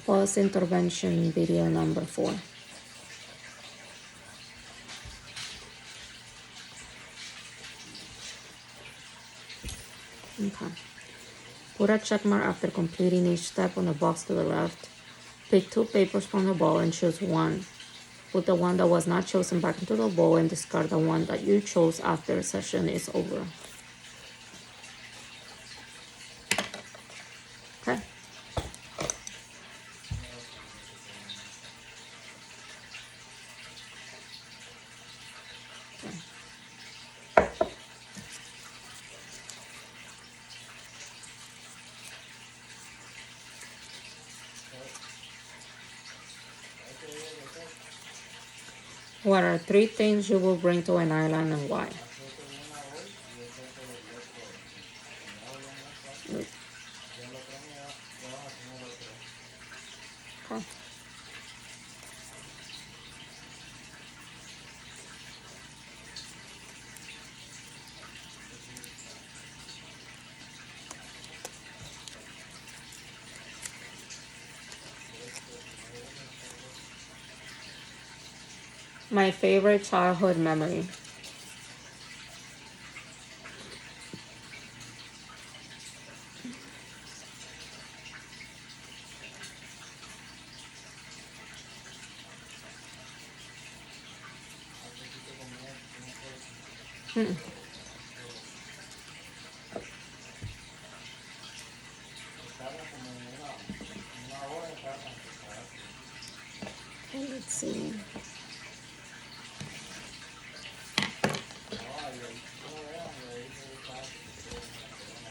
Pause intervention video number 4. Okay. Put a check mark after completing each step on the box to the left. Pick 2 papers from the bowl and choose one. Put the one that was not chosen back into the bowl and discard the one that you chose after the session is over. Okay. What are 3 things you will bring to an island and why? Okay. My favorite childhood memory. Okay, let's see.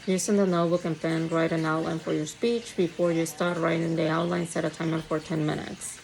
Using the notebook and pen, write an outline for your speech. Before you start writing the outline, set a timer for 10 minutes.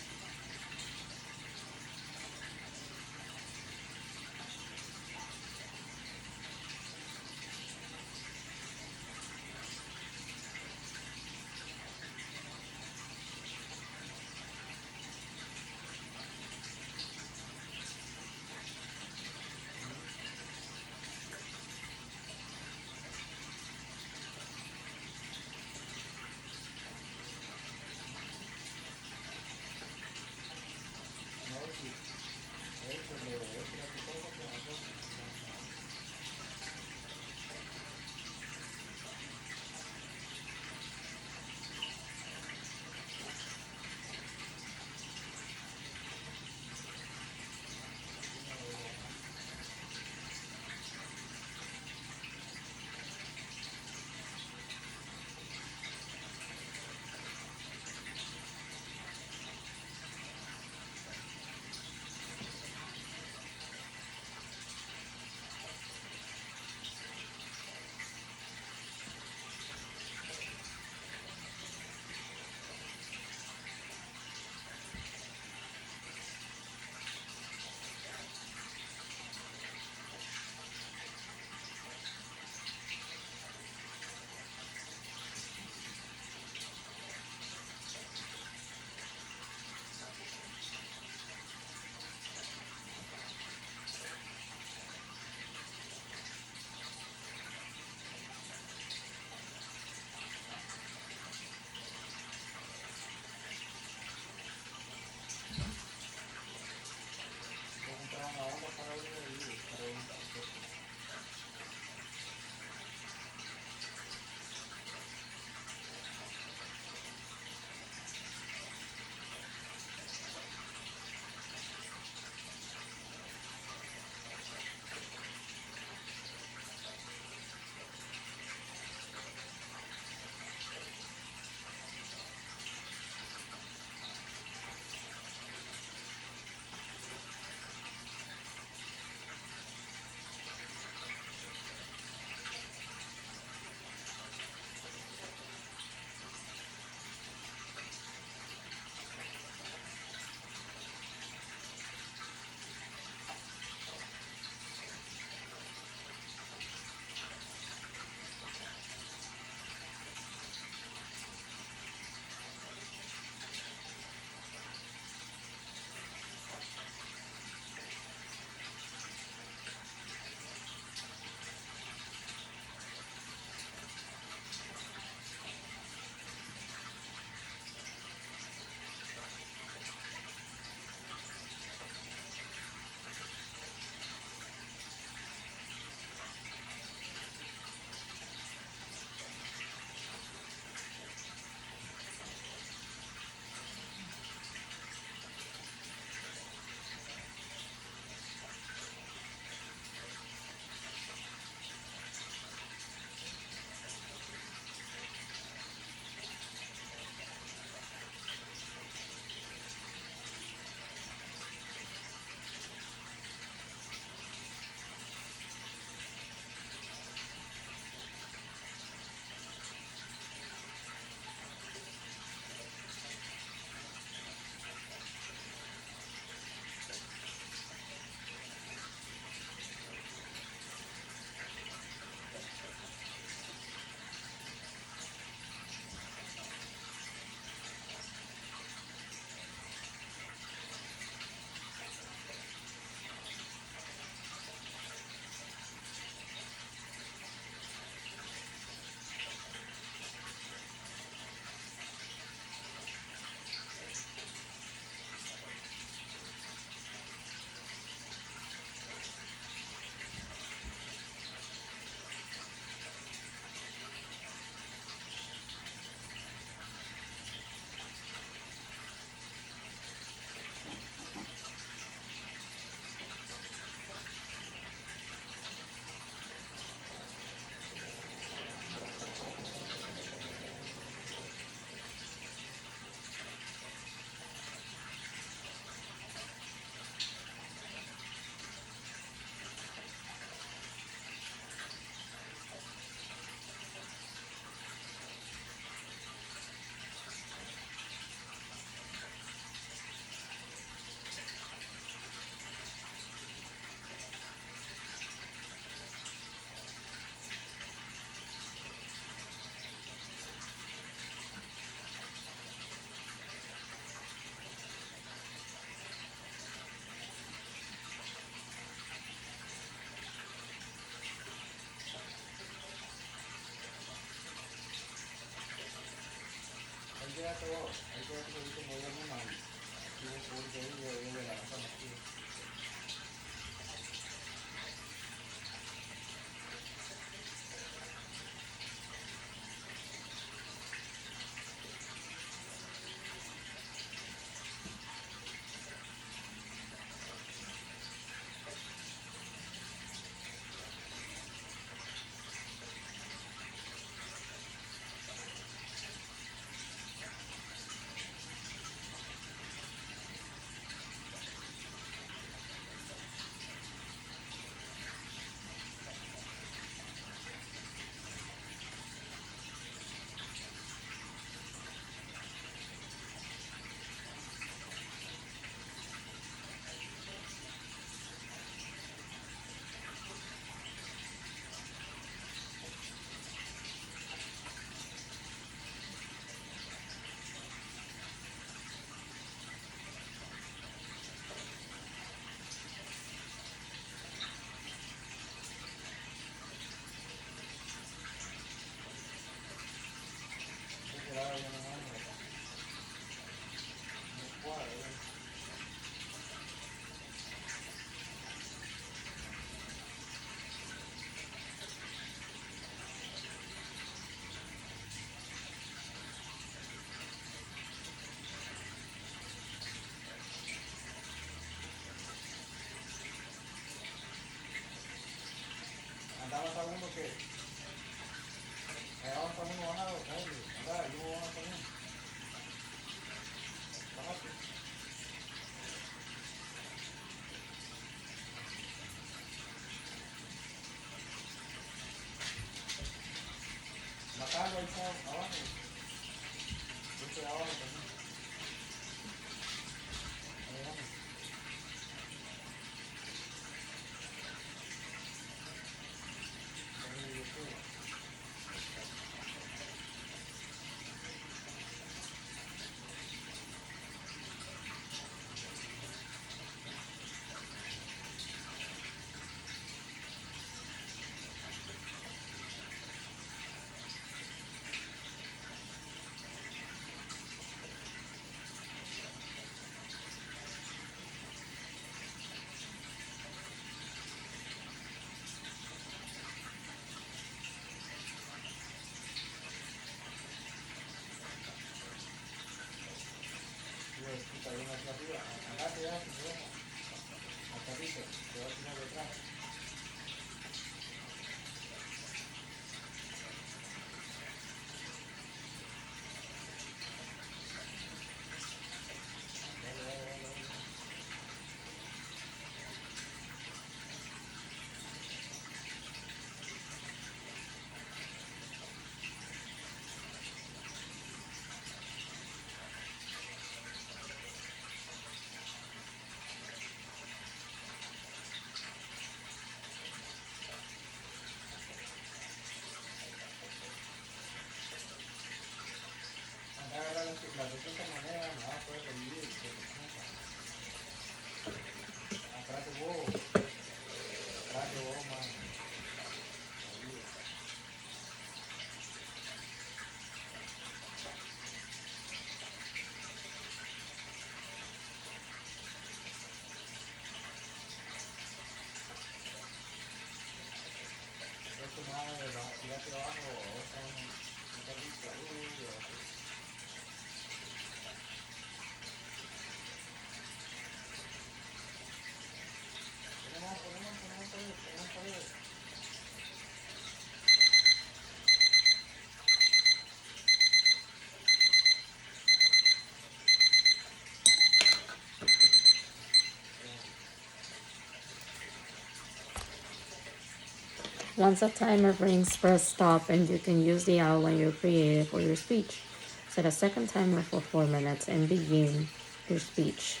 Once a timer rings, press stop and you can use the outline you created for your speech. Set a second timer for 4 minutes and begin your speech.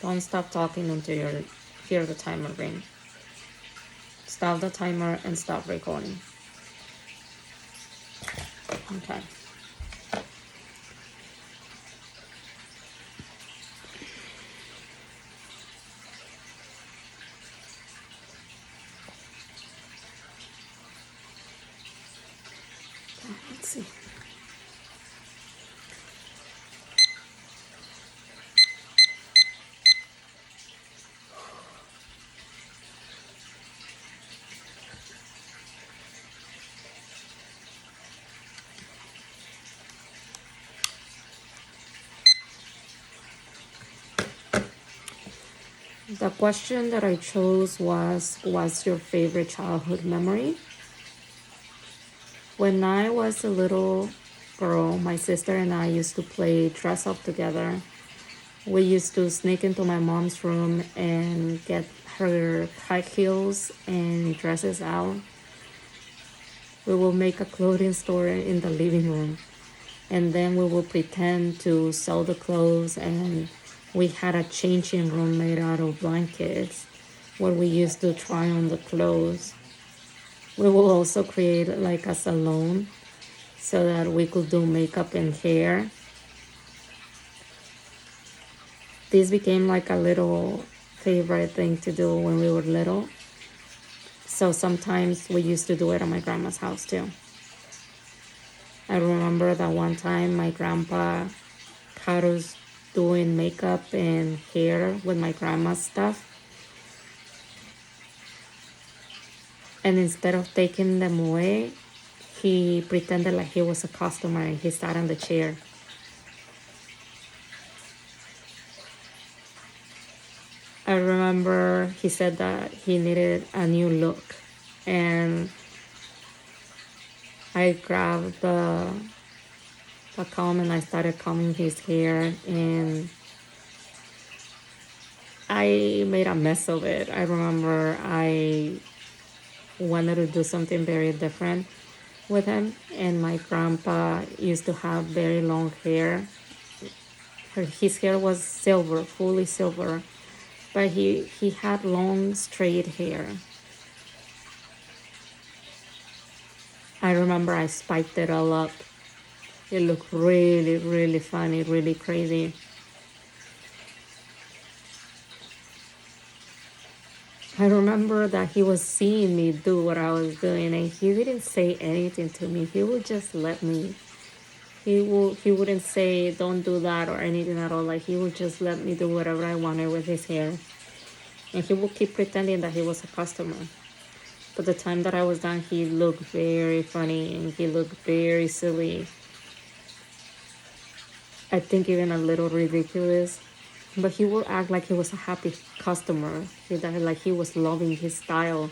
Don't stop talking until you hear the timer ring. Stop the timer and stop recording. Okay. Let's see. The question that I chose was, what's your favorite childhood memory? When I was a little girl, my sister and I used to play dress up together. We used to sneak into my mom's room and get her high heels and dresses out. We will make a clothing store in the living room, and then we will pretend to sell the clothes, and we had a changing room made out of blankets where we used to try on the clothes. We will also create like a salon so that we could do makeup and hair. This became like a little favorite thing to do when we were little. So sometimes we used to do it at my grandma's house too. I remember that one time my grandpa caught us doing makeup and hair with my grandma's stuff. And instead of taking them away, he pretended like he was a customer and he sat on the chair. I remember he said that he needed a new look, and I grabbed the comb and I started combing his hair, and I made a mess of it. I remember I wanted to do something very different with him, and my grandpa used to have very long hair. His hair was silver, fully silver, but he had long straight hair. I remember I spiked it all up. It looked really, really funny, really crazy. I remember that he was seeing me do what I was doing, and he didn't say anything to me. He would just let me. He wouldn't say don't do that or anything at all. Like, he would just let me do whatever I wanted with his hair. And he would keep pretending that he was a customer. But the time that I was done, he looked very funny and he looked very silly. I think even a little ridiculous. But he would act like he was a happy customer. Like he was loving his style.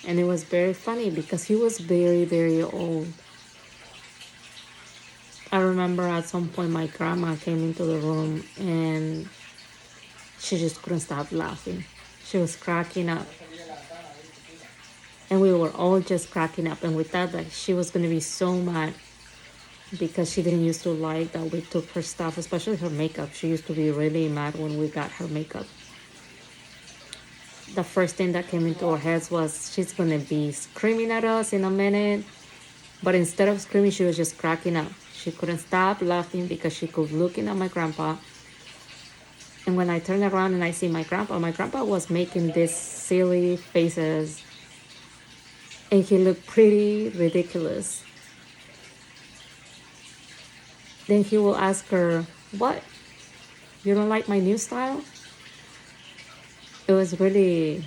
And it was very funny because he was very, very old. I remember at some point my grandma came into the room and she just couldn't stop laughing. She was cracking up. And we were all just cracking up. And we thought that she was going to be so mad because she didn't used to like that we took her stuff, especially her makeup. She used to be really mad when we got her makeup. The first thing that came into our heads was she's going to be screaming at us in a minute. But instead of screaming, she was just cracking up. She couldn't stop laughing because she could look at my grandpa. And when I turned around and I see my grandpa was making these silly faces. And he looked pretty ridiculous. Then he will ask her, "What? You don't like my new style?" It was really,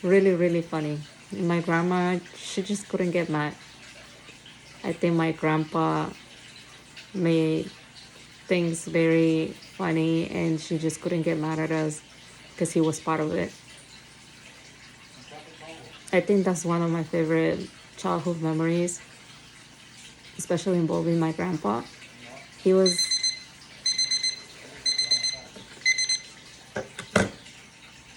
really, really funny. My grandma, she just couldn't get mad. I think my grandpa made things very funny and she just couldn't get mad at us because he was part of it. I think that's one of my favorite childhood memories, especially involving my grandpa. He was